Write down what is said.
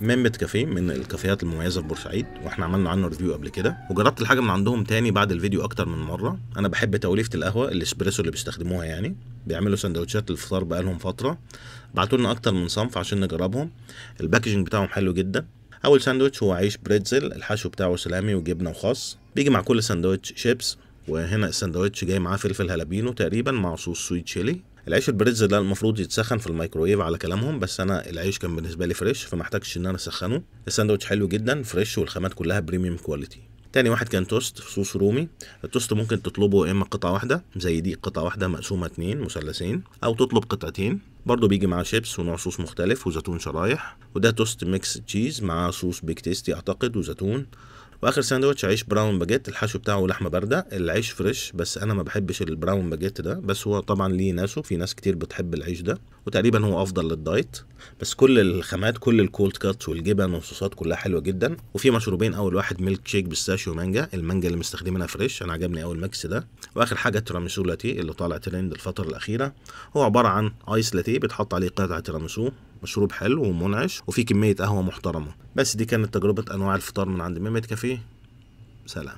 ميمت كافيه من الكافيهات المميزه في بورسعيد، واحنا عملنا عنه ريفيو قبل كده، وجربت الحاجه من عندهم تاني بعد الفيديو اكتر من مره. انا بحب توليفه القهوه الاسبريسو اللي بيستخدموها، يعني بيعملوا سندوتشات للفطار بقالهم فتره. بعتوا لنا اكتر من صنف عشان نجربهم. الباكجينج بتاعهم حلو جدا. اول ساندوتش هو عيش بريتزل، الحشو بتاعه سلامي وجبنه وخس، بيجي مع كل ساندوتش شيبس، وهنا الساندوتش جاي معاه فلفل هالابينو تقريبا مع صوص سويت شيلي. العيش البريتزل ده المفروض يتسخن في الميكرويف على كلامهم، بس انا العيش كان بالنسبه لي فريش فما احتاجش ان انا اسخنه. الساندوتش حلو جدا فريش، والخامات كلها بريميوم كواليتي. تاني واحد كان توست في صوص رومي. التوست ممكن تطلبه اما قطعه واحده زي دي، قطعه واحده مقسومه اتنين مثلثين، او تطلب قطعتين. برضه بيجي معاه شيبس ونوع صوص مختلف وزيتون شرايح. وده توست ميكس تشيز مع صوص بيك تيستي اعتقد وزيتون. واخر ساندوتش عيش براون باجيت، الحشو بتاعه لحمه بارده. العيش فريش بس انا ما بحبش البراون باجيت ده، بس هو طبعا ليه ناسه، في ناس كتير بتحب العيش ده وتقريبا هو افضل للدايت. بس كل الخامات، كل الكولد كاتس والجبن والصوصات كلها حلوه جدا. وفي مشروبين، اول واحد ميلك شيك بيستاشيو مانجا، المانجا اللي مستخدمينها فريش، انا عجبني اول ميكس ده. واخر حاجه تيراميسو لاتيه اللي طالع ترند الفتره الاخيره. هو عباره عن ايس لاتيه بيتحط عليه قطعه تيراميسو، مشروب حلو ومنعش وفي كميه قهوه محترمه. بس دي كانت تجربه انواع الفطار من عند ميمت كافيه. سلام.